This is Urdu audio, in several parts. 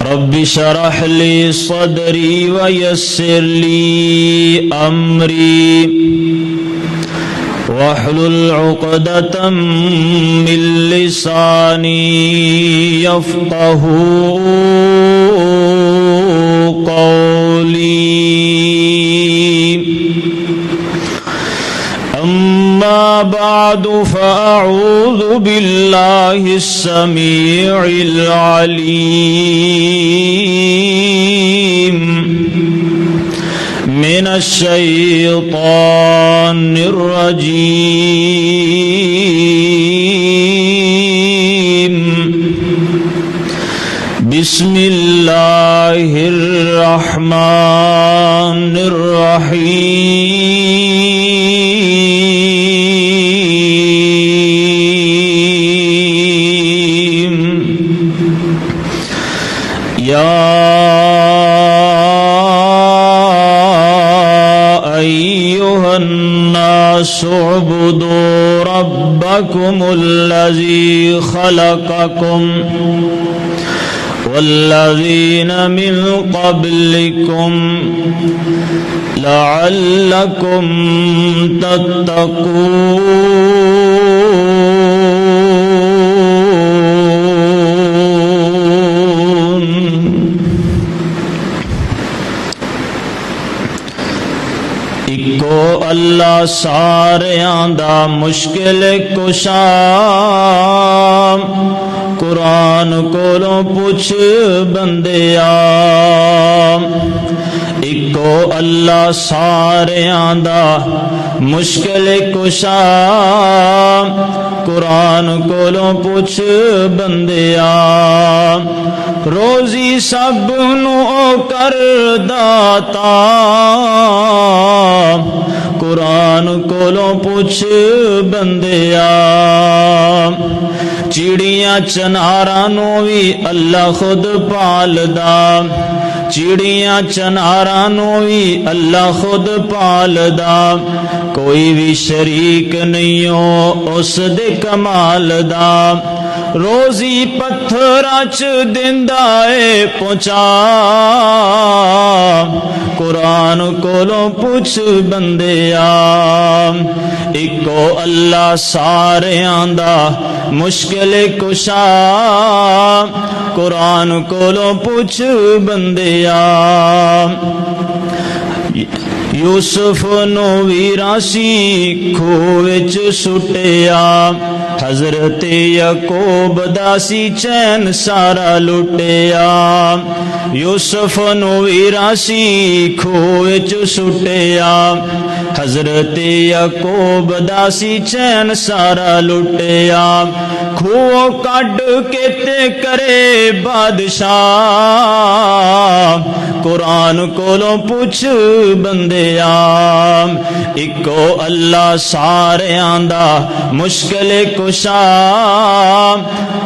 رب اشرح لي صدري ويسر لي أمري واحلل عقدة من لساني يفقهوا قولي. أما بعد فأعوذ بالله السميع العليم من الشيطان الرجيم. بسم الله الرحمن الرحيم. يا أيها الناس اعبدوا ربكم الذي خلقكم والذين من قبلكم لعلكم تتقون. اکو اللہ ساریاں دا مشکل کشا، قرآن کولوں پوچھ بندیا. اکو اللہ ساریاں دا مشکل کشا، قرآن کولوں پوچھ بندیا. روزی سب نو کر داتا، قرآن کولوں پوچھ بندیا. چڑیاں چناراں نو وی اللہ خود پالدا، چڑیاں چناراں نو وی اللہ خود پالدا. کوئی بھی شریک نہیں ہو اس دے کمال دا. روزی پتھراں چ دیندا اے پہنچا، قرآن کولوں پوچھ بندیا. اکو اللہ ساریاں دا مشکل کشا، قرآن کولوں پوچھ بندیا. یوسف نو ویراسی کھوہ وچ سٹیا، حضرت یعقوب داسی چین سارا لٹیا. یوسف نو ویراسی کھوہ وچ سٹیا، حضرت یعقوب داسی چین سارا لٹیا. کھوہ کڈ کے تے کرے بادشاہ، قرآن کولوں پوچھ بندیا. اکو اللہ ساریاں دا مشکل کشا،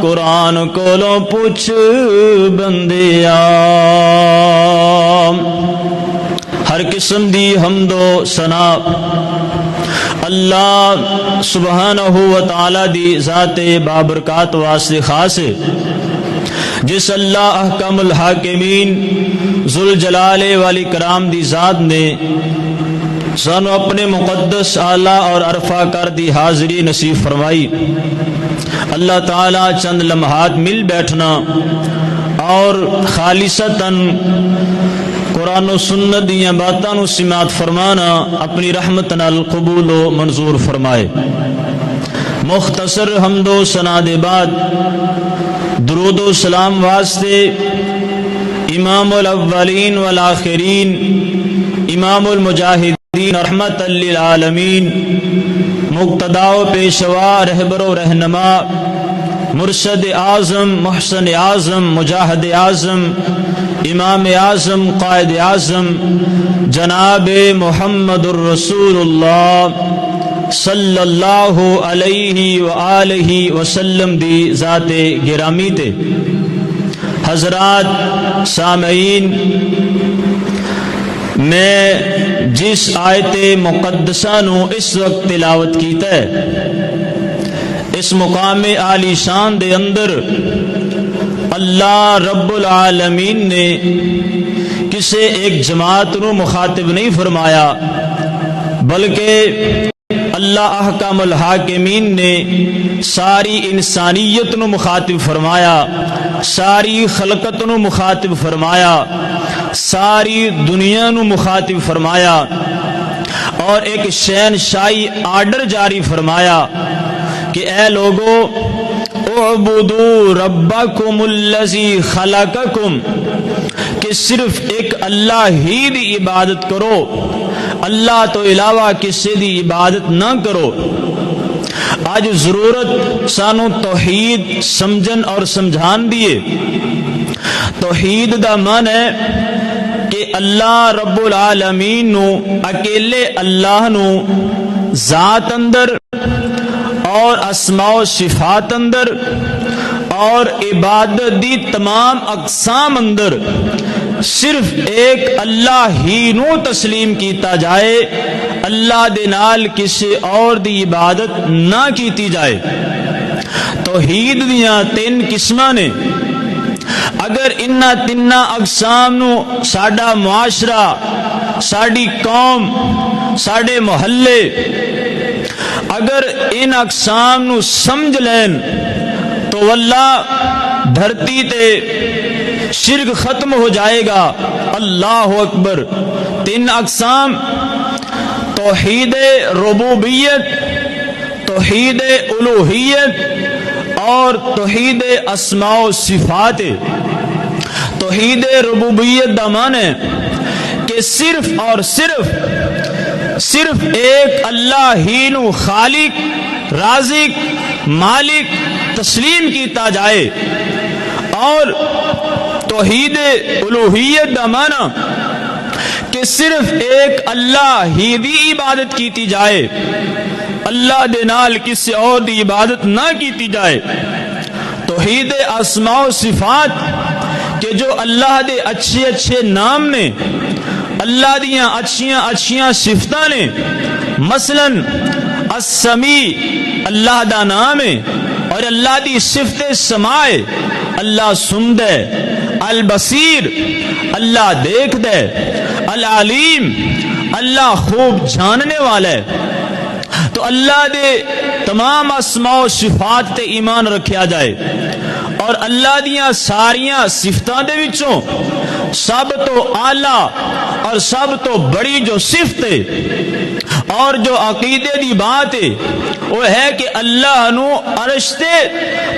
قرآن کولوں پوچھ بندیا. ہر قسم دی حمد و ثنا اللہ سبحانہ و تعالی دی ذات بابرکات واسطے خاص ہے، جس اللہ احکم الحاکمین ذوالجلال والاکرام دی ذات نے سانو اپنے مقدس اعلیٰ اور عرفہ کر دی حاضری نصیب فرمائی. اللہ تعالیٰ چند لمحات مل بیٹھنا اور خالصتاً قرآن و سنت دیاں باتاں نو سماعت فرمانا اپنی رحمت نال قبول و منظور فرمائے. مختصر حمد و ثنا دے بعد درود و سلام واسطے امام الاولین والآخرین، امام المجاہدین، رحمت للعالمین، مقتدا و پیشوا، رہبر و رہنما، مرشد اعظم، محسن اعظم، مجاہد اعظم، امام اعظم، قائد اعظم جناب محمد الرسول اللہ صلی اللہ علیہ وآلہ وسلم دی ذات گرامی تے. حضرات سامعین، میں جس آیت مقدسہ نو اس وقت تلاوت کیتا ہے، اس مقام عالی شان دے اندر اللہ رب العالمین نے کسے ایک جماعت نو مخاطب نہیں فرمایا، بلکہ اللہ احکم الحاکمین نے ساری انسانیت نو مخاطب فرمایا، ساری خلقت نو مخاطب فرمایا، ساری دنیا نو مخاطب فرمایا، اور ایک شہنشاہی آرڈر جاری فرمایا کہ اے لوگو اعبدوا ربکم الذی خلقکم، کہ صرف ایک اللہ ہی دی عبادت کرو، اللہ تو علاوہ کسی دی عبادت نہ کرو۔ آج ضرورت سانو توحید سمجھن اور سمجھان دیے۔ توحید دا من ہے کہ اللہ رب العالمین نو، اکیلے اللہ نو ذات اندر اور اسماء و صفات اندر اور عبادت دی تمام اقسام اندر صرف ایک اللہ ہی نو تسلیم کیتا جائے، اللہ دے نال کسی اور دی عبادت نہ کیتی جائے۔ توحید دیاں تین قسماں نے، اگر انہاں تیناں اقسام نو ساڈا معاشرہ، ساڈی قوم، ساڈے محلے اگر ان اقسام نو سمجھ لین تو واللہ دھرتی تے شرک ختم ہو جائے گا۔ اللہ اکبر۔ تین اقسام: توحید ربوبیت، توحید الوہیت اور توحید اسماء و صفات۔ توحید ربوبیت دا معنی ہے کہ صرف اور صرف ایک اللہ ہی نو خالق، رازق، مالک تسلیم کیتا جائے، اور توحید الوہیت دا معنی کہ صرف ایک اللہ ہی دی عبادت کیتی جائے، اللہ دے نال کسی اور دی عبادت نہ کیتی جائے۔ توحید اسماء و صفات کہ جو اللہ دے اچھے اچھے نام نے، اللہ دیاں اچھیاں صفتاں نے، مثلا السمیع اللہ دا نام ہے اور اللہ دی صفت سماع ہے، اللہ سند ہے، البصیر اللہ دیکھ دے، العلیم اللہ خوب جاننے والا ہے۔ تو اللہ دے تمام اسماء و صفات تے ایمان رکھیا جائے، اور اللہ دیاں ساریاں صفتاں دے وچوں سب تو اعلیٰ اور سب تو بڑی جو صفت ہے اور جو عقیدے دی بات ہے وہ ہے کہ اللہ نو عرش تے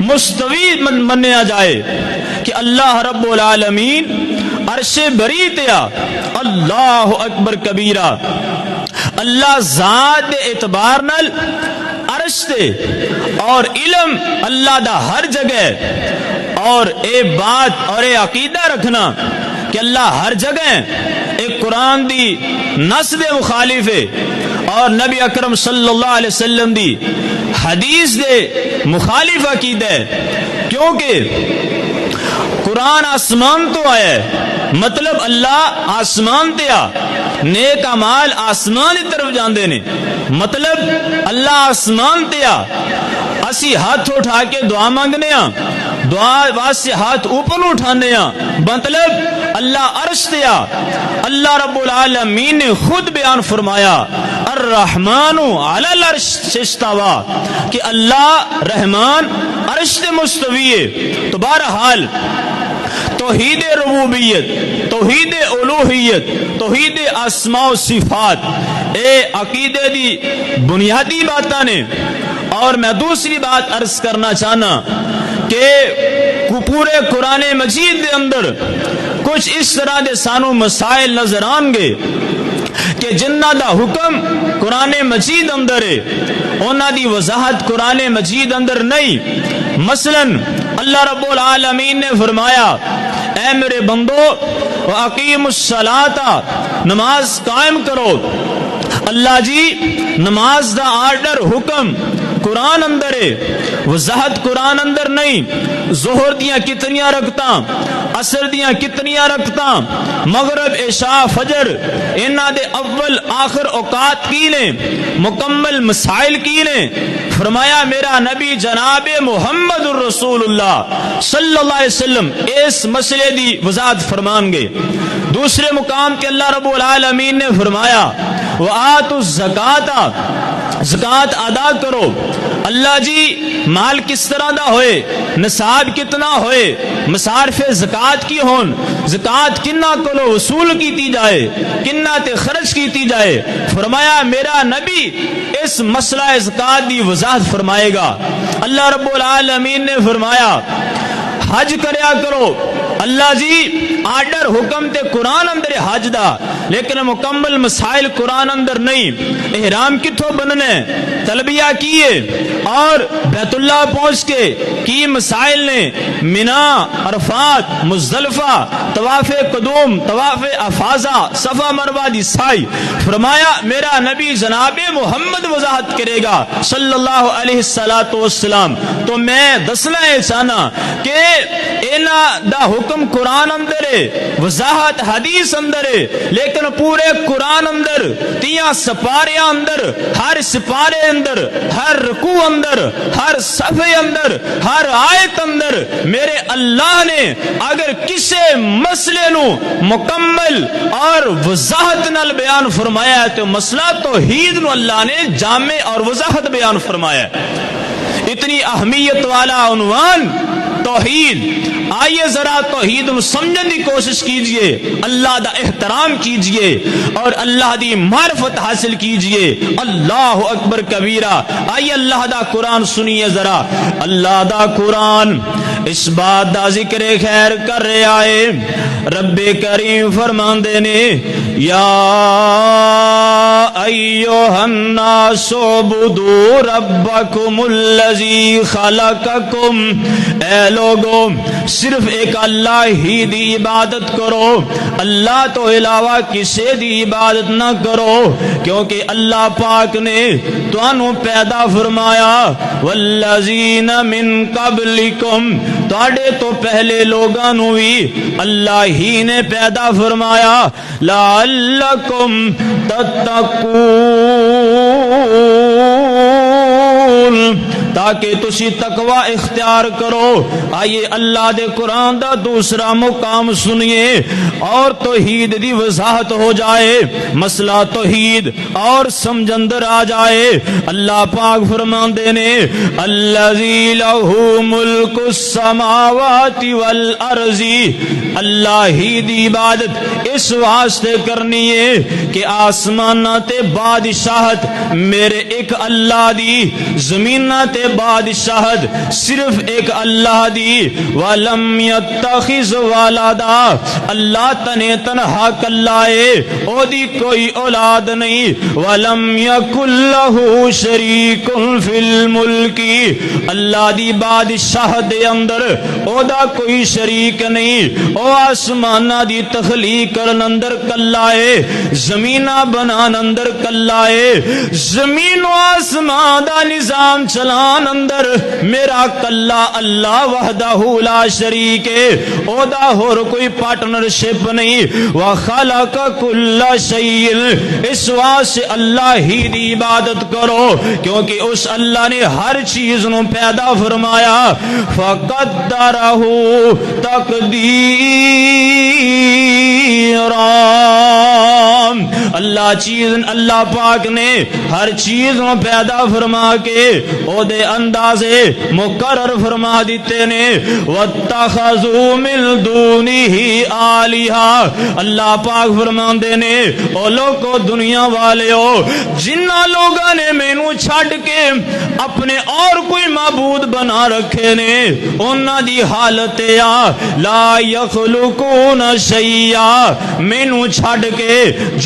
مستوی منیا جائے، کہ اللہ رب العالمین عرش بری تیا، اللہ اکبر کبیرہ۔ اللہ ذات دے اعتبار نال عرش تے، اور علم اللہ دا ہر جگہ، اور اے بات اور اے عقیدہ رکھنا کہ اللہ ہر جگہ ایک قرآن دی نص دے مخالف ہے اور نبی اکرم صلی اللہ علیہ وسلم دی حدیث دے مخالف عقیدہ ہے، کیونکہ قرآن آسمان تو آیا ہے، مطلب اللہ آسمان تے آ، نیک اعمال آسمان کی طرف جاندے نے، مطلب اللہ آسمان تے آ، اسی ہاتھ اٹھا کے دعا مانگنے ہاں، دعا واسطے ہاتھ اوپر اٹھانے ہاں، مطلب اللہ عرش تے آ۔ اللہ رب العالمین نے خود بیان فرمایا الرحمن علی العرش استوى، کہ اللہ رحمان عرش تے مستوی ہے۔ تو بہرحال توحید ربوبیت، توحید الوہیت، توحید اسماء و صفات اے عقیدے دی بنیادی باتاں نے۔ اور میں دوسری بات عرض کرنا چاہنا کہ پورے قرآن مجید دے اندر کچھ اس طرح دے سانو مسائل نظر آن گے کہ جنہ دا حکم قرآن مجید اندر ہے، انہاں دی وضاحت قرآن مجید اندر نہیں۔ مثلا اللہ رب العالمین نے فرمایا اے میرے بندو وَأَقِيمُوا الصَّلَاةَ، نماز قائم کرو۔ اللہ جی نماز دا آرڈر، حکم قرآن اندر ہے، وضاحت قرآن اندر نہیں۔ ظہر دیاں کتنیاں رکھتاں، عصر دیاں کتنیاں رکھتاں، مغرب عشاء فجر انہاں دے اول آخر اوقات کی نے، مکمل مسائل کی نے۔ فرمایا میرا نبی جناب محمد الرسول اللہ صلی اللہ علیہ وسلم اس مسئلے دی وضاحت فرمان گے۔ دوسرے مقام کے اللہ رب العالمین نے فرمایا وَآتُوا الزَّكَاةَ، زکوٰۃ ادا کرو۔ اللہ جی مال کس طرح دا ہوئے، نصاب کتنا ہوئے، مصارف زکوٰۃ کی ہون، زکوٰۃ کنا کلو وصول کیتی جائے، کنا تے خرچ کیتی جائے۔ فرمایا میرا نبی اس مسئلہ زکوٰۃ دی وضاحت فرمائے گا۔ اللہ رب العالمین نے فرمایا حج کریا کرو۔ اللہ جی آرڈر حکم تے قرآن اندر حج دا، لیکن مکمل مسائل قرآن اندر نہیں۔ احرام کتھوں بننے، تلبیہ کیے اور بیت اللہ پہنچ کے کی مسائل نے، منا، عرفات، مزدلفہ، طواف قدوم، طواف افاضہ، صفا مروہ دی سائی۔ فرمایا میرا نبی جناب محمد وضاحت کرے گا صلی اللہ علیہ السلام۔ تو میں دسنا ہے چاہنا کہ اینا دا حکم قرآن اندر ہے، وضاحت حدیث اندر ہے، لیکن پورے قرآن اندر تیاں سپاریاں اندر، ہر سپارے اندر، ہر رکوع اندر، ہر صفحے اندر، ہر آیت اندر میرے اللہ نے اگر کسے مسئلے نو مکمل اور وضاحت نال بیان فرمایا ہے تو مسئلہ توحید نو اللہ نے جامع اور وضاحت بیان فرمایا ہے۔ اتنی اہمیت والا عنوان توحید۔ آئیے ذرا توحید سمجھنے کی کوشش کیجئے، اللہ دا احترام کیجئے اور اللہ دی معرفت حاصل کیجئے۔ اللہ اکبر کبیرہ۔ آئیے اللہ دا قرآن سنیے ذرا۔ اللہ دا قرآن اس بات دا ذکر خیر کر رہے آئے، رب کریم فرماندے نے یا ایھا الناس اعبدوا ربکم الذی خلقکم، اے لوگوں صرف ایک اللہ ہی دی عبادت کرو، اللہ تو علاوہ کسی دی عبادت نہ کرو، کیونکہ اللہ پاک نے تانوں پیدا فرمایا والذین من قبلکم، تواڈے تو پہلے لوگاں نو بھی اللہ ہی نے پیدا فرمایا لعلکم تتقون، تاکہ تسی تقوی اختیار کرو۔ آئیے اللہ دے قرآن دا دوسرا مقام سنیے اور توحید دی وضاحت ہو جائے، مسئلہ توحید اور سمجھ اندر آ جائے۔ اللہ پاک فرماندے نے الذی لہ ملک السماوات والارض، اللہ ہی دی عبادت اس واسطے کرنی ہے کہ آسمانہ تے بادشاہت میرے ایک اللہ دی، زمینہ تے بادشاہت صرف ایک اللہ دی۔ وَلَمْ يَتَّخِذْ وَلَدًا، اللہ تنے تنہا کلائے، او دی کوئی اولاد نہیں۔ وَلَمْ يَكُنْ لَهُ شَرِيكٌ فِي الْمُلْكِ، اللہ دی بادشاہت دے اندر او دا کوئی شریک نہیں۔ او آسمانہ دی تخلیق کرن اندر کلائے، زمینہ بنان اندر کلائے، زمین و آسمان دا نظام چلان اندر میرا کلا اللہ وحدہ لا شریک ہے، او دا اور کوئی پارٹنرشپ نہیں۔ وخلق کل شیء، اس واسطے اللہ ہی دی عبادت کرو کیونکہ اس اللہ نے ہر چیز نو پیدا فرمایا۔ فقدرہ تقدیرا، اللہ پاک نے ہر چیز نو پیدا فرما کے او دے اندازے مقرر فرما دیتے نے۔ واتخذوا من دونہ آلہہ، اللہ پاک فرماندے نے او لوگو دنیا والے ہو جنہ لوگاں نے مینوں چھڈ کے اپنے اور کوئی معبود بنا رکھے نے، انہاں دی حالت لا یخلقون شیئا، مینوں چھڈ کے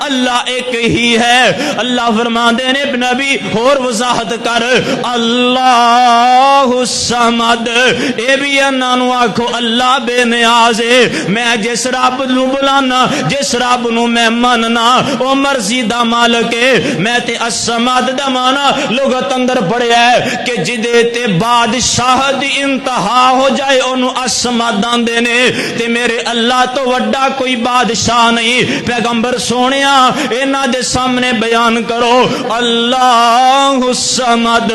اللہ ایک ہی ہے۔ اللہ فرماندے نے نبی اور وضاحت کر، اللہ الصمد، اے بھی انہاں نو آکھو اللہ بے نیاز ہے۔ میں جس رب نو بلانا، جس رب نو میں مننا، او مرضی دا مالک ہے۔ میں تے الصمد دا مانا لغت اندر پڑھیا ہے کہ جدے تے بادشاہ دی انتہا ہو جائے انہوں الصمد آندے نے، تے میرے اللہ تو وڈا کوئی بادشاہ نہیں۔ پیغمبر سونیا انہاں دے سامنے بیان کرو، اللہ الصمد،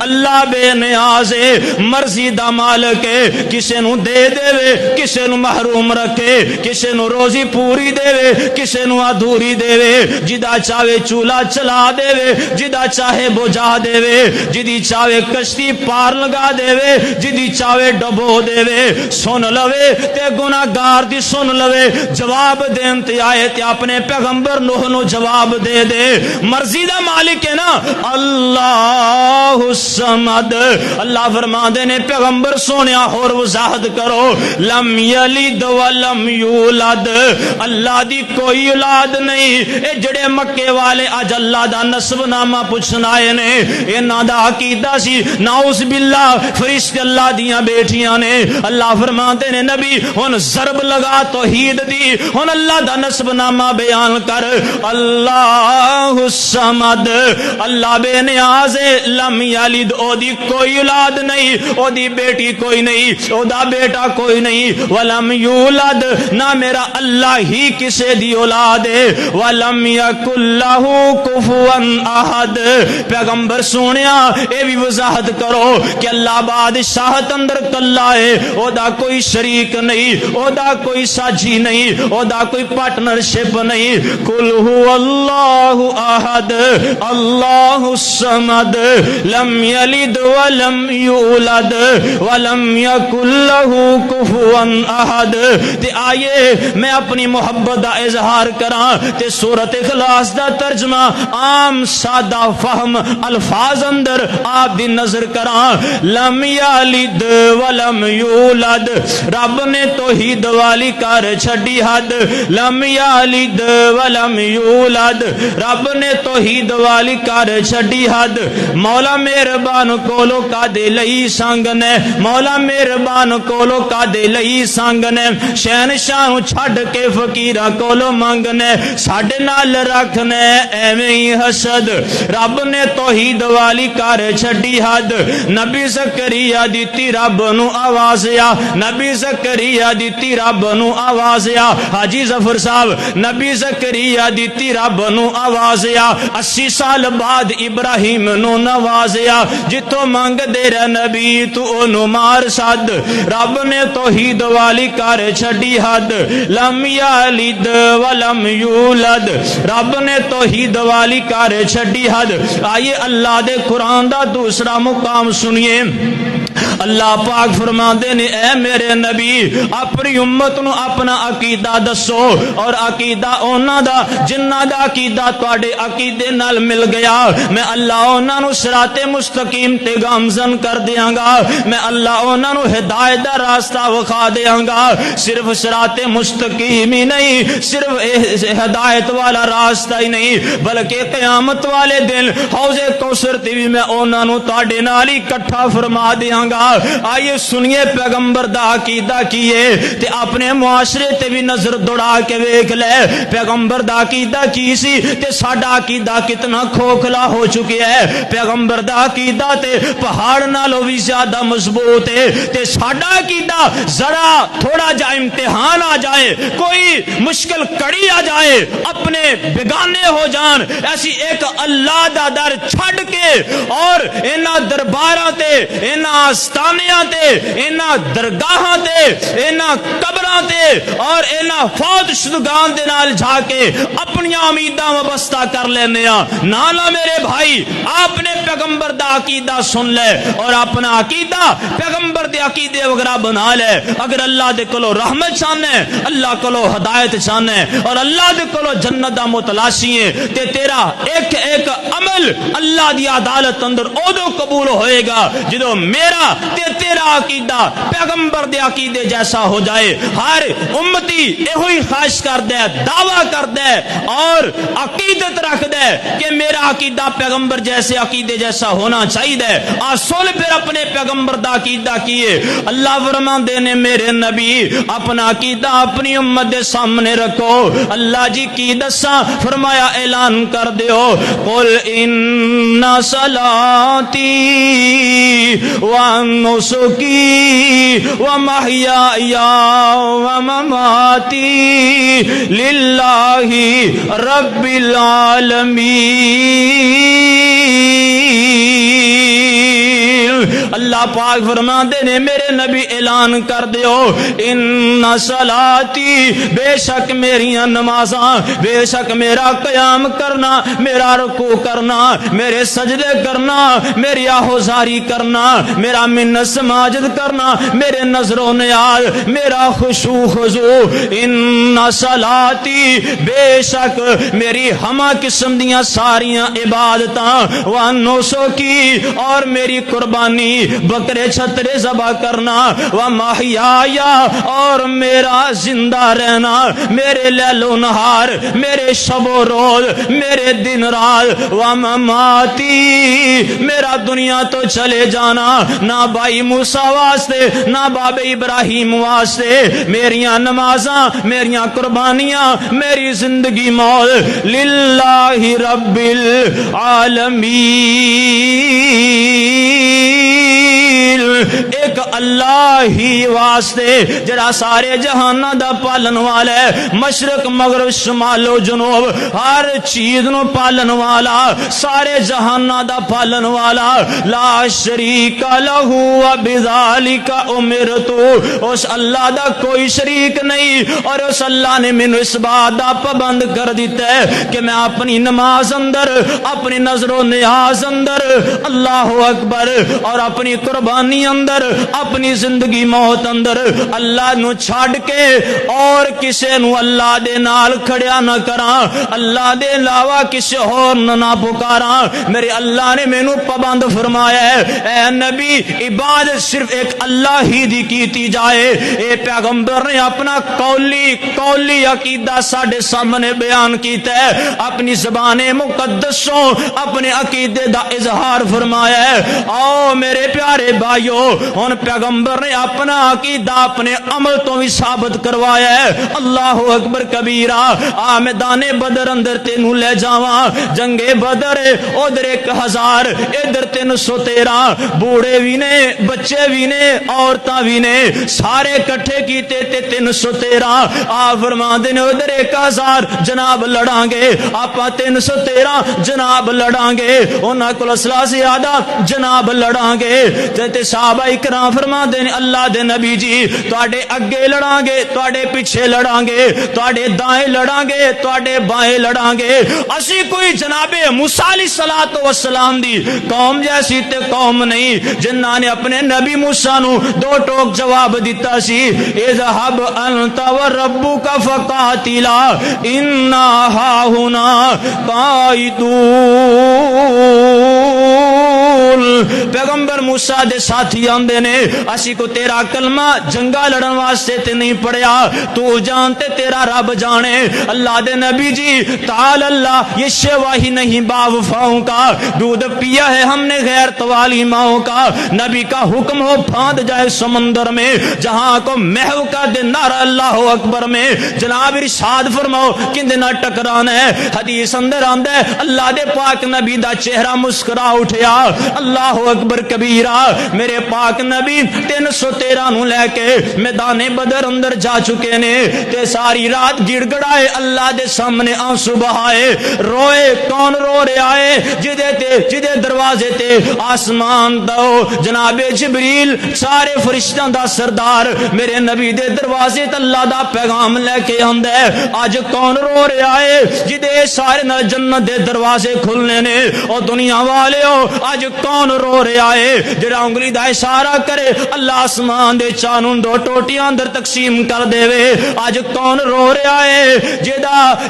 اللہ بے نیاز ہے، مرضی دا مالک ہے، کسے نو دے دے وے، کسے نو محروم رکھے، کسے نو روزی پوری دے وے، کسے نو ادھوری دے وے، جدا چاہے چولہا چلا دے وے، جدا چاہے بجھا دے وے، جدی چاہے کشتی پار لگا دے وے، جدی چاہے ڈبو دے وے۔ سن لوے تے گناہگار دی سن لوے، جواب دین تے آئے تے اپنے پیغمبر نوح نو جواب دے دے۔ مرضی دا مالک ہے نا اللہ الصمد۔ اللہ فرماندے نے پیغمبر سونیا اور وضاحت کرو، لم یلد ولم یولد، اللہ دی کوئی اولاد نہیں۔ اے جڑے مکے والے اج اللہ دا نسب نامہ پوچھن آئے نے، انہاں دا عقیدہ سی نعوذ باللہ فرشتے اللہ دیاں بیٹھیاں نے۔ اللہ فرماتے نے نبی ہن ضرب لگا توحید دی، ہن اللہ دا نسب نامہ بیان کر، اللہ الصمد، اللہ بے نیاز ہے، لم یلد، او دی کوئی اولاد نہیں، او دی بیٹی کوئی نہیں، او دا بیٹا کوئی نہیں، ولم یولد، نہ میرا اللہ ہی کسے دی اولاد ہے، ولم یکن لہ کفوا احد۔ پیغمبر سونیا اے بھی وضاحت کرو کہ اللہ بادشاہت اندر کلا ہے، او دا کوئی شریک نہیں، او دا کوئی ساجی نہیں، او دا کوئی پارٹنرشپ نہیں۔ قل هو اللہ احد اللہ الصمد لم یلد ولم یولد ولم یکن لہ کفوا احد۔ تے آئیے میں اپنی محبت دا اظہار کراں تے سورۃ اخلاص دا ترجمہ عام سادہ فہم الفاظ اندر آپ دی نظر کراں، لم یلد ولم یولد، رب نے توحید والی کر چھڈی حد، لم یلد ولم یولد، رب نے توحید والی کر چھڈی حد۔ مولا مہربان کولو کا دے لئی سنگ نے، مولا مہربان کولو کا دے لئی سنگ نے، شہنشاہ نو چھڈ کے فقیراں کولو منگنے، ساڈے نال رکھنے ایویں ہی حسد، رب نے توحید والی کر چھڈی حد۔ نبی زکریا دتی رب نو آواز آ، نبی زکریا دتی رب نو آواز آ، حاجی ظفر صاحب نبی زکریا دتی رب نو آواز آ، 80 سال بعد ابراہیم نو نوازیا، جتوں منگ دے رہ نبی تو اونوں مار سد، رب نے توحید والی کر چھڈی حد، لم یلد ولم یولد، رب نے توحید والی کر چھڈی حد۔ آئیے اللہ دے قرآن دا دوسرا مقام سنیے، اللہ پاک فرماندے نے اے میرے نبی اپنی امت نو اپنا عقیدہ دسو، اور عقیدہ اونا دا جنہ دا عقیدہ تواڈے عقیدے نال مل گیا، میں اللہ اونا نو صراط مستقیم تے گامزن کر دیاں گا، میں اللہ اونا نو ہدایت دا راستہ وکھا دیاں گا۔ صرف صراط مستقیم ہی نہیں، صرف ہدایت والا راستہ ہی نہیں، بلکہ قیامت والے دن حوض کوثر تے بھی میں اونا نو تواڈے نال اکٹھا فرما دیاں گا۔ آئیے سنیے پیغمبر دا عقیدہ کیے تے اپنے معاشرے تے بھی نظر دوڑا کے ویکھ لے، پیغمبر دا عقیدہ کی سی تے ساڈا عقیدہ کتنا کھوکھلا ہو چکے ہے۔ پیغمبر دا عقیدہ تے پہاڑ نالوں بھی زیادہ مضبوط ہے، تے ساڈا عقیدہ ذرا تھوڑا جا امتحان آ جائے، کوئی مشکل کڑی آ جائے، اپنے بیگانے ہو جان، ایسی ایک اللہ دا در چھڈ کے اور انہاں درباراں تے انہاں آستانیاں تے انہاں درگاہاں تے انہاں قبراں تے اور انہاں فوت شدگان دے نال جا کے اپنی امیداں وابستہ کر لینے ہاں۔ نانا میرے بھائی آپ نے پیغمبر دا عقیدہ سن لے اور اپنا عقیدہ پیغمبر دے عقیدے وغیرہ بنا لے۔ اگر اللہ دے کولو رحمت چاہنے، اللہ کولو ہدایت چاہنے اور اللہ دے کولو جنت دا متلاشی ہے تے تیرا ایک ایک عمل اللہ دی عدالت اندر اودو قبول ہوئے گا جدو میرا تے تیرا عقیدہ پیغمبر دے عقیدے جیسا ہو جائے. ہر امتی یہی خواہش کردا ہے, دعویٰ کردا ہے اور عقیدت رکھدا ہے کہ میرا عقیدہ پیغمبر جیسے عقیدے جیسا ہونا چاہیے. سن پھر اپنے پیغمبر دا عقیدہ کیے. اللہ فرماندے نے میرے نبی اپنا عقیدہ اپنی امت دے سامنے رکھو. اللہ جی کی دساں؟ فرمایا اعلان کر دیو, قل ان صلاتی و نسکی و محیای و مماتی للہ رب العالمین. اللہ پاک فرماندے نے میرے نبی اعلان کر دیو, ان صلاتی بے شک میریاں نمازاں, بے شک میرا قیام کرنا, میرا رکوع کرنا, میرے سجدے کرنا, میری آہوزاری کرنا, میرا منت سماجد کرنا, میرے نظر و نیاز, میرا خشوع خضوع. ان صلاتی بے شک میری ہمہ قسم دیاں ساریاں عبادتاں, و نسکی اور میری قربانی بکرے چھترے ذبح کرنا, و محیایا اور میرا زندہ رہنا, میرے لیل و نہار, میرے شب و روز, میرے دن رات, و مماتی میرا دنیا تو چلے جانا, نہ بھائی موسیٰ واسطے نہ باب ابراہیم واسطے, میریاں نمازاں, میریاں قربانیاں, میری زندگی موت للہ رب العالمین, ایک اللہ ہی واسطے جڑا سارے جہاناں دا پالن والا ہے, مشرق مغرب شمال و جنوب ہر چیز نو پالن والا, سارے جہاناں دا پالن والا. لا شریک لہ وبذالک امرت, اس اللہ دا کوئی شریک نہیں اور اس اللہ نے مینوں اس بات دا پابند کر دیتا ہے کہ میں اپنی نماز اندر, اپنی نظر و نیاز اندر اللہ اکبر, اور اپنی قربانی اندر, اپنی زندگی موت اندر اللہ نو چھڑ کے اور کسے نو اللہ دے نال کھڑیا نہ کراں, اللہ دے علاوہ کسے اور نہ پکاراں. میرے اللہ نے مینوں پابند فرمایا ہے اے نبی عبادت صرف ایک اللہ ہی دی کیتی جائے. اے پیغمبر نے اپنا قولی عقیدہ ساڈے سامنے بیان کیتا ہے, اپنی زبان مقدسوں اپنے عقیدے دا اظہار فرمایا ہے. آؤ میرے پیارے بھائیو, ہن پیغمبر نے اپنا عقیدہ اپنے عمل تو بھی ثابت کروایا ہے. اللہ اکبر کبیرہ. آ میدان بدر اندر تینوں لے جاواں, جنگ بدر ادھر 1000 ادھر 313, بوڑھے بھی نے, بچے بھی نے, عورتاں بھی نے, سارے کٹھے کیتے تے 313. آ فرماندے نے ادھر 1000 جناب لڑاں گے, آپاں 313 جناب لڑاں گے, انہاں کول اسلحہ زیادہ جناب لڑاں گے. تے صحابہ اکرام فرماندے نے اللہ دے نبی جی تواڈے اگے لڑاں گے, تواڈے پیچھے لڑاں گے, تواڈے دائیں لڑاں گے, تواڈے بائیں لڑاں گے. اسی کوئی جناب موسیٰ علیہ الصلوۃ والسلام دی قوم جیسی تے قوم نہیں جنہاں نے اپنے نبی موسیٰ نو 2 ٹوک جواب دیتا سی, اذهب انت وربک فقاتلا انا ہاہنا قائدون. پیغمبر موسیٰ دے ساتھی آندے نے اسی کو تیرا کلمہ جنگا لڑن واسطے تے نہیں پڑھیا, تو جانتے تیرا رب جانے. اللہ دے نبی جی تعال اللہ, یہ شیوا ہی نہیں باوفاؤں کا, دودھ پیا ہے ہم نے غیرت والی ماؤں کا. نبی کا حکم ہو پھاند جائے سمندر میں, جہاں کو محو کا دے نعرہ اللہ اکبر میں. جناب ارشاد فرماؤ کندے نہ ٹکرانا ہے. حدیث اندر آندا ہے اللہ دے پاک نبی دا چہرہ مسکرا اٹھیا. اللہ اکبر کبیرہ. میرے پاک نبی 313 نو لے کے میدان بدر اندر جا چکے نے تے ساری رات گڑ گڑائے اللہ دے سامنے آنسو بہائے, روئے. کون رو رہا ہے؟ جدے دروازے تے آسمان دو جناب جبریل سارے فرشتاں دا سردار میرے نبی دے دروازے تے اللہ دا پیغام لے کے آندا ہے. اج کون رو رہا ہے؟ جدے سارے نال جنت دے دروازے کھلنے نے. او دنیا والے ہو اج کون رو رہا ہے؟ جڑا انگلی دا اشارہ کرے اللہ آسمان دے چانوں دو ٹوٹیاں اندر تقسیم کر دے وے اج کون رو رہا ہے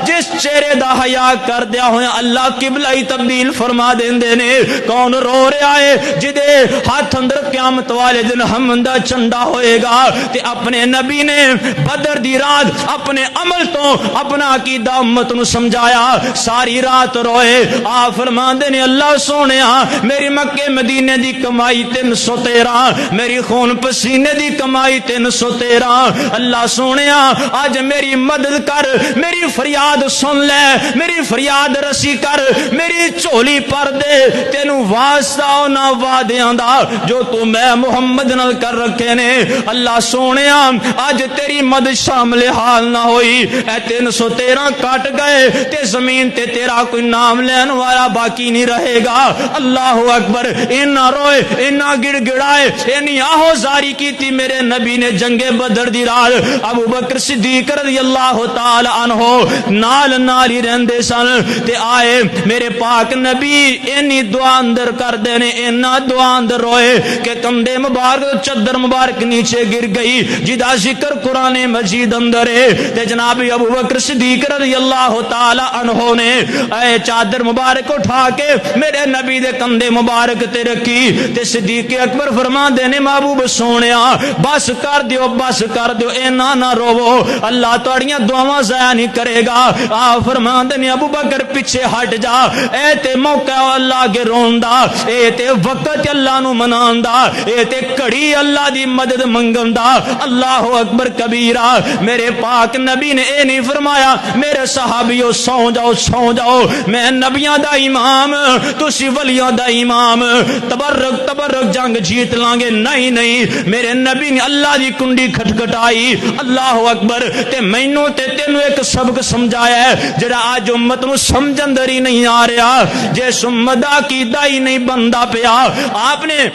جس چہرے دا حیا کر دیا ہویا اللہ قبلہ ہی تبدیل فرما دیندے نے کون رو رہا ہے جدے ہاتھ اندر قیامت والے دن حمد دا چنڈا ہوئے گا تے اپنے نبی نے بدر دی رات اپنے عمل تو اپنا عقیدہ امت نو سمجھایا ساری رات روئے آ فرماندے نے اللہ سونیا میری مکے مدینے دی کمائی 313 میری خون پسینے دی کمائی 313 اللہ سونیا آج میری مدد کر میری فریاد سن لے میری فریاد رسی کر میری چولی پر دے تینوں واسطہ نہ وعدیاں دا جو تو میں محمد نال کر رکھے نے اللہ سونیا آج تیری مدد شامل حال نہ ہوئی اے 313 کٹ گئے تے زمین تے تیرا کوئی نام لین والا باقی نہیں رہے گا اللہ اکبر اینا روئے اینا گڑ گڑائے اینی آہو زاری کی تھی میرے نبی نے جنگ بدر دی رات ابو بکر صدیق رضی اللہ تعالی عنہ نال نالی رہندے سن تے آئے میرے پاک نبی اینی دعا اندر کر دینے اینا دعا اندر روئے کہ کندے مبارک چادر مبارک نیچے گر گئی جدا ذکر قرآن مجید اندر ہے تے جناب ابو بکر صدیق رضی اللہ تعالی عنہ نے اے چادر مبارک اٹھا کے میرے نبی دے کندے مبارک تے رکھی تے صدیق اکبر فرما دینے محبوب سونیا بس کر دیو اینا نہ روو اللہ توڑیاں دعاواں ضائع نہیں کرے گا آ فرما دینے ابو بکر پیچھے ہٹ جا اے تے موقع اللہ کے روندا اے تے وقت اللہ نو مناندا اے تے کڑی اللہ دی مدد منگندا اللہ اکبر کبیرہ میرے پاک نبی نے اے نہیں فرمایا میرے صحابیوں سو جاؤ میں نبیاں دا امام تسی ولیاں دا امام تبرک جنگ جیت لانگے نہیں میرے نبی نے اللہ دی کنڈی کھٹکھٹائی اللہ اکبر تے مینوں تے تینوں ایک سبق سمجھایا ہے جڑا آج امت نو سمجھ اندر ہی نہیں آ رہا جے سمدا کیدا ہی نہیں بندا پیا آپ نے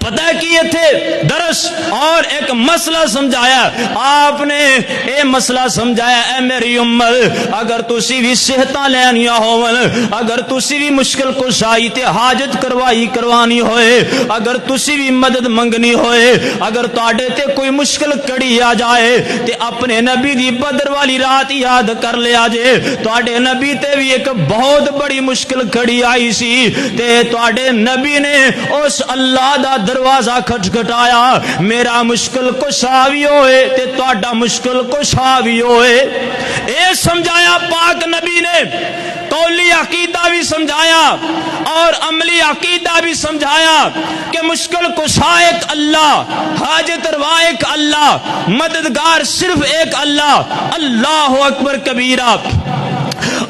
پتہ کیے تھے درس اور ایک مسئلہ سمجھایا آپ نے اے مسئلہ سمجھایا اے میری امت اگر تسی بھی صحتاں لینیاں ہون اگر تسی بھی مشکل کشائی تے حاجت کروانی ہوئے اگر تسی بھی مدد منگنی ہوئے اگر تواڈے تے کوئی مشکل کڑی آ جائے تے اپنے نبی دی بدر والی رات یاد کر لیا جے تواڈے نبی تے بھی ایک بہت بڑی مشکل کڑی آئی سی تے تواڈے نبی نے اس اللہ دا دروازہ کھٹکھٹایا میرا مشکل کشا بھی ہوئے تے تواڈا مشکل کشا بھی ہوئے اے سمجھایا پاک نبی نے قولی عقیدہ بھی سمجھایا اور عملی عقیدہ بھی سمجھایا کہ مشکل کشا ایک اللہ حاجت روا ایک اللہ مددگار صرف ایک اللہ اکبر کبیرہ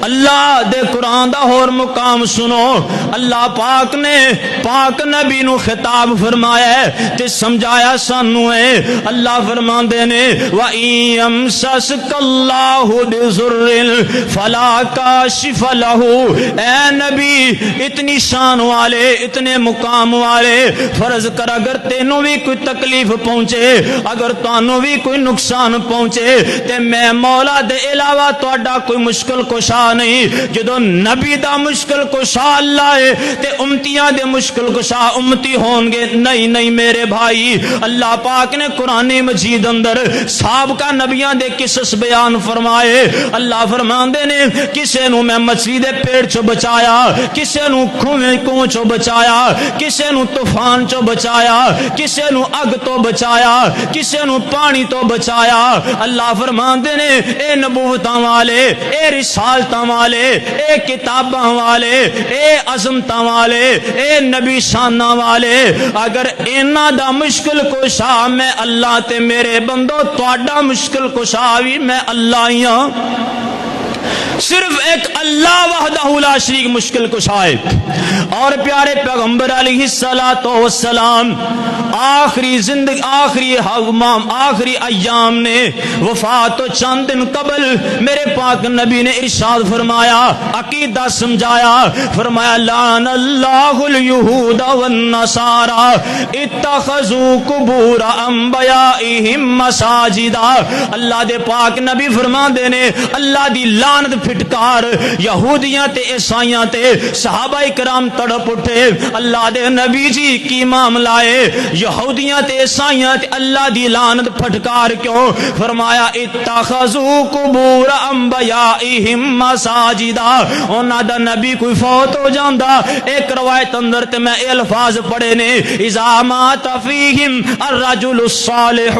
اللہ دے قرآن دا اور مقام سنو اللہ پاک نے پاک نبی نو خطاب فرمایا ہے تے سمجھایا سانو ہے اللہ فرماندے نے وَإِن يَمْسَسْكَ اللَّهُ بِضُرٍّ فَلَا كَاشِفَ لَهُ اے نبی اتنی شان والے اتنے مقام والے فرض کر اگر تینوں بھی کوئی تکلیف پہنچے اگر تانوں بھی کوئی نقصان پہنچے تے میں مولا دے علاوہ تواڈا کوئی مشکل کشا نہیں جدو نبی دا مشکل کشا اللہ ہے تے امتیاں دے مشکل کشا امتی ہون گے نہیں میرے بھائی اللہ پاک نے قرآن مجید اندر سابقہ نبیاں دے قصص بیان فرمائے اللہ فرماندے نے کسے نو میں مچھلی دے پیڑ چو بچایا کسے نو کنویں چو بچایا کسے نو طوفان چو بچایا کسے نو اگ تو بچایا کسے نو پانی تو بچایا اللہ فرماندے نے اے نبوتاں والے اے رسالتاں والے اے کتاباں والے اے عظمتاں والے اے نبی شاناں والے اگر اینا دا مشکل کشا میں اللہ تے میرے بندو تواڈا مشکل کشا بھی میں اللہ ہی ہاں صرف ایک اللہ وحدہ لا شریک مشکل کشائے اور پیارے پیغمبر علیہ السلام آخری زندگی آخری ایام نے وفات تو چند دن قبل میرے پاک نبی نے ارشاد فرمایا عقیدہ سمجھایا فرمایا لعن اللہ الیہود والنصارى اتخذوا قبور انبیائہم مساجدا اللہ دے پاک نبی فرما دینے اللہ دی لعنت پھٹکار یہودیاں تے عیسائیاں تے صحابہ کرام تڑپ اٹھے، اللہ دے نبی جی کی معاملہ ہے، یہودیاں تے عیسائیاں تے اللہ دی لعنت پھٹکار کیوں؟ فرمایا اتخذوا قبور انبیائہم مساجدا، انہاں دا نبی کوئی فوت ہو جاندا، ایک روایت اندر تے میں الفاظ پڑھے نے، اذا مات فیہم الرجل الصالح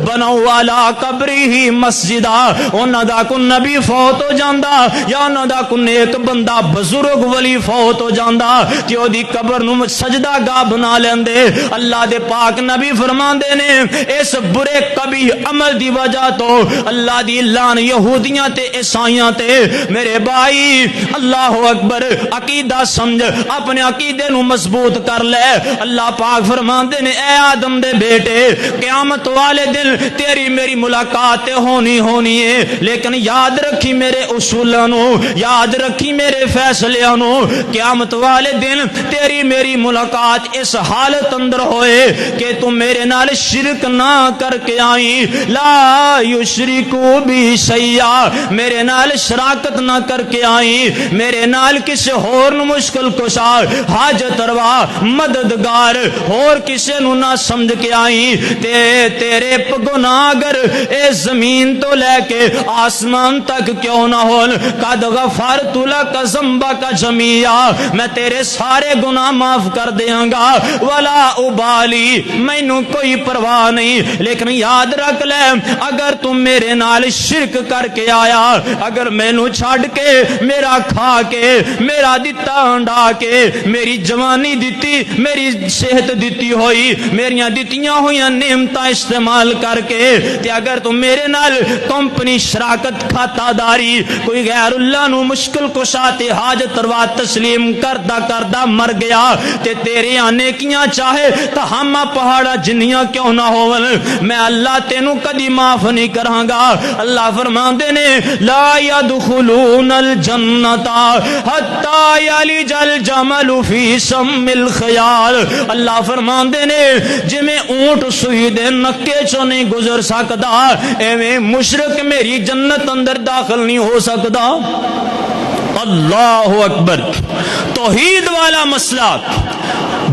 بنوا علی قبرہ مسجدا، انہاں دا کوئی نبی فوت ہو جاندا یا انہاں دا کوئی نیک بندہ بزرگ ولی فوت ہو جاندا تے او دی قبر نو سجدہ گاہ بنا لیندے۔ اللہ دے پاک نبی فرماندے نے اس برے کبھی عمل دی وجہ تو اللہ دی لعن یہودیاں تے عیسائیاں تے۔ میرے بھائی اللہ اکبر، عقیدہ سمجھ، اپنے عقیدے نو مضبوط کر لے۔ اللہ پاک فرماندے نے اے آدم دے بیٹے، قیامت والے دن تیری میری ملاقات ہونی ہے، لیکن یاد رکھی میرے اصولوں نو، یاد رکھی میرے فیصلوں نو۔ قیامت والے دن تیری میری ملاقات اس حالت اندر ہوئے کہ تم میرے نال شرک نہ کر کے آئی، لا یشرکو بی شیئا، میرے نال شراکت نہ کر کے آئی، میرے نال کسی ہور نو مشکل کشا، حاجت روا، مددگار اور کسی نو نہ سمجھ کے آئی۔ تیرے گناہ اگر اے زمین تو لے کے آسمان تک کیوں نہ ہون، قد غفرت لک ذنبک جمیعا، میں تیرے سارے گناہ معاف کر دیاں گا، ولا ابالی، مینوں کوئی پرواہ نہیں، لیکن یاد رکھ لے اگر تم میرے نال شرک کر کے آیا، اگر مینوں چھڈ کے میرا کھا کے میرا دتا ہنڈا کے میری جوانی دتی، میری صحت دتی ہوئی، میریاں دتیاں ہوئیاں نعمتاں استعمال کر کے تے اگر تم میرے نال کمپنی شراکت کھاتا داری کوئی غیر اللہ نو مشکل کشا تے حاجت روا تسلیم کردہ مر گیا تے تیرے آنے کیاں چاہے تا ہما پہاڑا جنیاں کیوں نہ ہون، میں اللہ تینوں کدی معاف نہیں کراں گا۔ اللہ فرماندے نے لا يدخلون الجنت حتی یلج الجمل فی سم الخیال، اللہ فرماندے نے جویں اونٹ سوئی دے نکے چوں نہیں گزر سکدا، ایویں مشرک میری جنت اندر داخل نہیں ہو سکدا۔ اللہ اکبر، توحید والا مسئلہ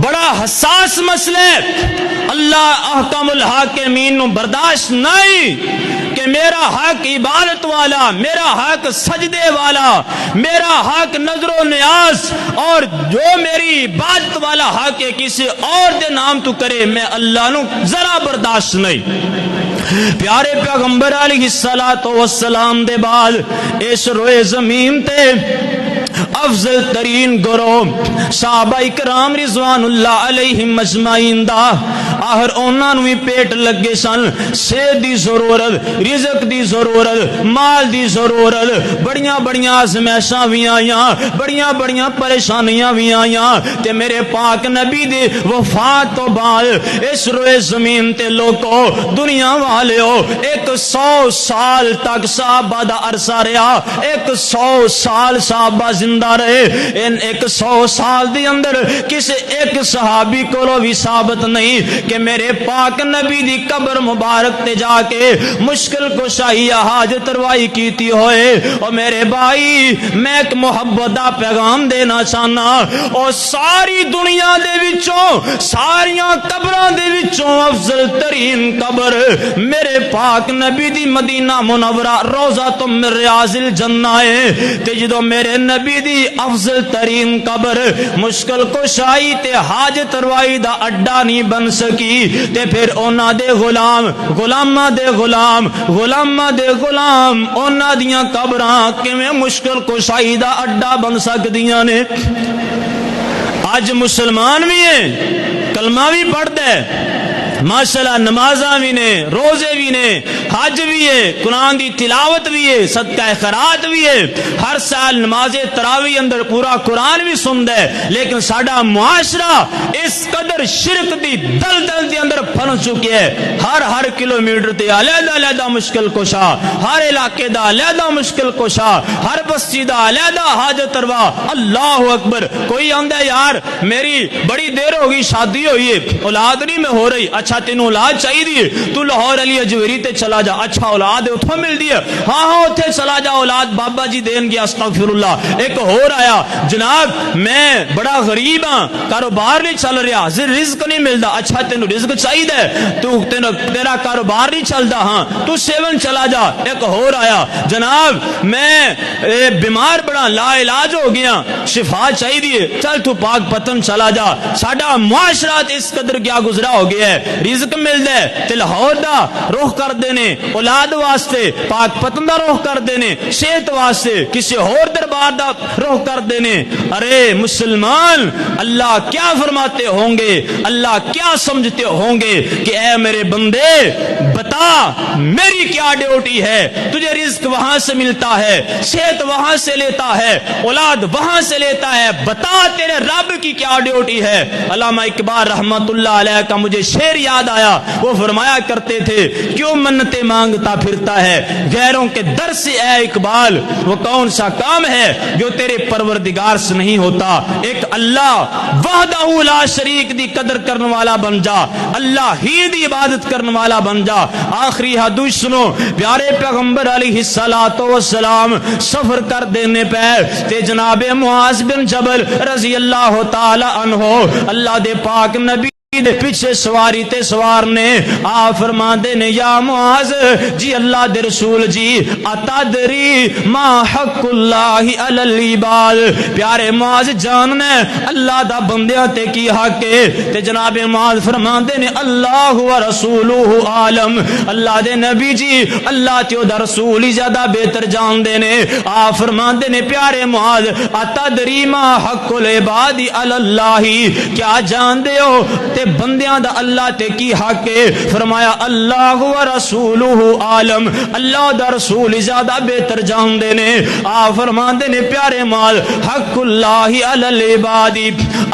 بڑا حساس مسئلہ ہے۔ اللہ احکم الحاکمین نو برداشت نہیں کہ میرا حق عبادت والا، میرا حق سجدے والا، میرا حق نظر و نیاز اور جو میری عبادت والا حق ہے کسی اور دے نام تو کرے، میں اللہ نو ذرا برداشت نہیں۔ پیارے پیغمبر علیہ السلام دے بعد اس روئے زمین تے افضل ترین گروہ صحابہ اکرام رضوان اللہ علیہم اجمعین دا آخر انہاں نو بھی پیٹ لگے سن، صحت دی ضرورت، رزق دی ضرورت، مال دی ضرورت، بڑیاں بڑیاں آزمائشاں بھی آئیاں، بڑیاں بڑیاں پریشانیاں بھی آئیاں تے میرے پاک نبی دی وفات تو بعد اس روئے زمین تے لوگو دنیا والیو 100 سال تک صحابہ دا عرصہ رہا، 100 سال صحابہ زندہ رہے۔ ان 100 سال دی اندر کسی ایک صحابی کو بھی ثابت نہیں کہ میرے پاک نبی دی قبر مبارک تے جا کے مشکل کشائی حاجت روائی کیتی ہوئے۔ اور میرے بھائی میں ایک محبت دا پیغام دینا چاہنا، اور ساری دنیا دے وچوں ساریاں قبراں دے وچوں افضل ترین قبر میرے پاک نبی دی مدینہ منورہ روضہ من ریاض الجنہ ہے۔ تے جدو میرے نبی دی افضل ترین قبر مشکل کشائی تے حاجت روائی دا اڈا نہیں بن سکی تے پھر اونا دے غلام غلامہ دے غلام غلامہ دے غلام اونا دیاں قبراں کیویں مشکل کشائی دا اڈا بن سکدیاں نے۔ آج مسلمان بھی ہیں، کلمہ بھی پڑھتے ہیں، ماشاءاللہ نمازاں بھی نے، روزے بھی نے، حج بھی ہے، قرآن دی تلاوت بھی ہے، صدقہ خیرات بھی ہے، ہر سال نماز تراویح اندر پورا قرآن بھی سندا ہے، لیکن ساڈا معاشرہ اس قدر شرک دی دلدل دے اندر پھنس چکے ہے۔ ہر کلومیٹر تے علیحدہ علیحدہ مشکل کشا، ہر علاقے دا علیحدہ مشکل کشا، ہر بستی دا علیحدہ حاجت روا۔ اللہ اکبر، کوئی آندا ہے یار میری بڑی دیر ہوگی شادی ہوئی ہے، اولاد نہیں میں ہو رہی، اچھا اچھا تینوں اولاد چاہیے تو لاہور علی اجویری تے چلا جا, اچھا اولاد ہے اتھوں مل دی ہے, ہاں ہاں اتھے چلا جا, اولاد بابا جی دین گیا استغفر اللہ. ایک اور آیا, جناب میں بڑا غریب ہاں, کاروبار نہیں چل رہا, رزق نہیں ملتا, اچھا تینوں رزق چاہیے تو تیرا کاروبار نہیں چلتا, ہاں تو سیون چلا جا. ایک اور آیا, جناب میں بیمار بڑا لا علاج ہو گیا, شفا چاہیے, چل تو پاک پتن چلا جا. ساڈا معاشرات اس قدر کیا گزرا ہو گیا ہے, رزق ملتا ہے تے لاہور دا رخ کر دینے, اولاد واسطے پاک پتن دا رخ کر دینے, صحت واسطے کسی اور دربار دا رخ کر دینے. ارے مسلمان, اللہ کیا فرماتے ہوں گے, اللہ کیا سمجھتے ہوں گے کہ اے میرے بندے بتا میری کیا ڈیوٹی ہے, تجھے رزق وہاں سے ملتا ہے, صحت وہاں سے لیتا ہے, اولاد وہاں سے لیتا ہے, بتا تیرے رب کی کیا ڈیوٹی ہے. علامہ اقبال رحمت اللہ علیہ کا مجھے شعر یاد آیا, وہ فرمایا کرتے تھے کیوں منتیں مانگتا پھرتا ہے غیروں کے در سے اے اقبال, وہ کون سا کام ہے جو تیرے پروردگار سے نہیں ہوتا. ایک اللہ وحدہ لا شریک دی قدر کرنے والا بن جا, اللہ ہی دی عبادت کرنے والا بن جا. آخری حدیث سنو, پیارے پیغمبر علیہ الصلوۃ والسلام سفر کر دینے پہ تے جناب معاذ بن جبل رضی اللہ تعالی عنہ اللہ دے پاک نبی دے پیچھے سواری تے سوار نے آ فرما دے نے, یا معاذ جی اللہ دے رسول جی اتدری ما حق اللہ علی العباد, پیارے معاذ جاننے اللہ دا بندیاں تے کی حق ہے. تے جناب معاذ فرما دے نے اللہ و رسولہ عالم, اللہ دے نبی جی اللہ تے دا رسول ہی زیادہ بہتر جان دے نے. آ فرما دے نے پیارے معاذ اتدری ما حق العباد علی اللہ, کیا جان دے ہو بندیاں دا اللہ تے کی حق ہے. فرمایا اللہ و رسولہ عالم, اللہ دا رسول زیادہ بہتر جان دے نے. آ فرما دے نے پیارے مال حق اللہ علی العباد,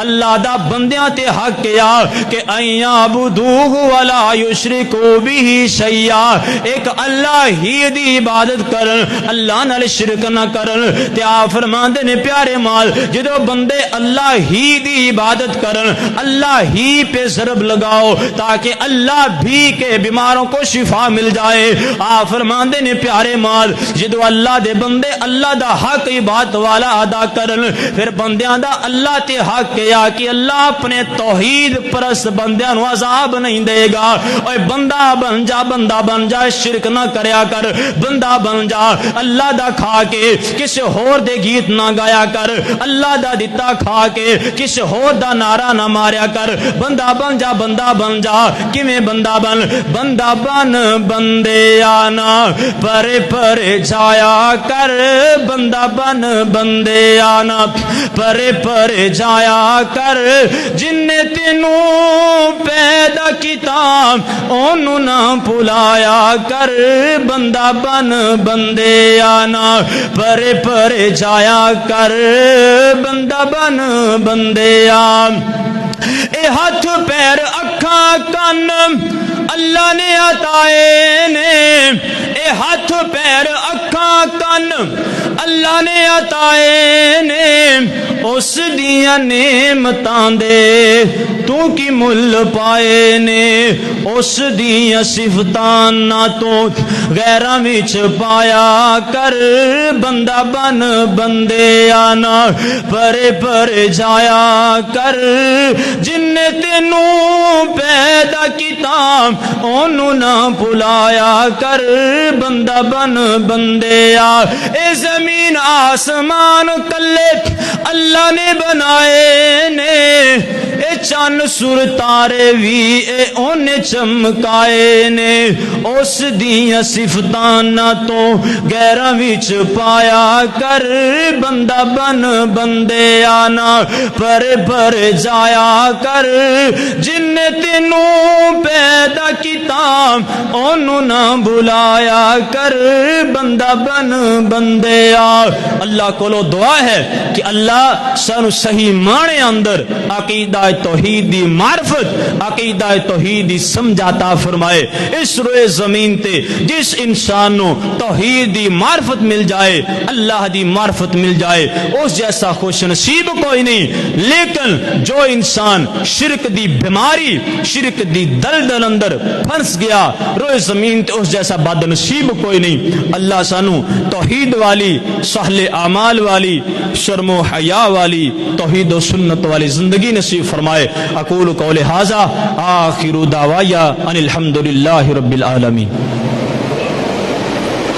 اللہ دا بندیاں تے حق یا کہ ان یعبدوہ ولا یشرکوا بہ شیئا, ایک اللہ ہی دی عبادت کرن, اللہ نال شرک نہ کرن. تے آ فرما دے نے پیارے مال جدو بندے اللہ ہی دی عبادت کرن, اللہ ہی پہ ضرب لگاؤ تاکہ اللہ بھی کے بیماروں کو شفا مل جائے. آ فرماندے نے پیارے مال جدو اللہ دے بندے اللہ دا حق عبادت والا ادا کرن, پھر بندیاں دا اللہ تے حق کیا کہ اللہ اپنے توحید پرست بندیاں نو عذاب نہیں دے گا. اوے بندہ بن جا, بندہ بن جا, شرک نہ کریا کر, بندہ بن جا, اللہ دا کھا کے کسی ہور دے گیت نہ گایا کر, اللہ دا دتا کھا کے کسی ہور دا نعرہ نہ ماریا کر, بندہ بن جا, بندہ بن جا. کیویں بندہ بن, بندہ بن بندے آنا پرے پرے جایا کر, بندہ بن بندے آنا پرے پرے جایا کر, جن نے تینوں پیدا کیتا اونوں نہ بھلایا کر, بندہ بن بندے آنا پرے پرے جایا کر, بندہ بن بندے آ. اے ہاتھ پیر اکھاں کن اللہ نے عطائے نے, اے ہاتھ پیر اکھاں کن اللہ نے عطائے نے, اس دیاں نعمتاں دے تو کی مل پائے نے, اس دیاں صفتاں نہ تو غیراں وچ پایا کر, بندہ بن بندے آنا پرے پرے جایا کر, جن نے تینوں پیدا کیتا اونوں نہ بھلایا کر, بندہ بن بندے آ. اے زمین آسمان کلے اللہ نے بنائے نے, اے چند سر تارے بھی اے اونے چمکائے نے, اس دیاں صفتاں نہ تو غیراں وچ پایا کر, بندہ بن بندے آنا پرے پرے جایا کر, جن نے تینوں پیدا کیتا اونوں نہ بھلایا کر, بندہ بن بندے آ. اللہ کولو دعا ہے کہ اللہ سانو صحیح معنی اندر عقیدہ توحید دی معرفت عقیدہ توحید دی سمجھ عطا فرمائے. اس روئے زمین تے جس انسان نو توحید دی معرفت مل جائے, اللہ دی معرفت مل جائے, اس جیسا خوش نصیب کوئی نہیں. لیکن جو انسان شرک دی بیماری, شرک دی دلدل اندر پھنس گیا, روئے زمین تے اس جیسا بد نصیب کوئی نہیں. اللہ سانو توحید والی, سہل اعمال والی, شرم و حیا والی, توحید و سنت والی زندگی نصیب فرمائے. اقول قول ھذا آخر دعوایا ان الحمد للہ رب العالمین.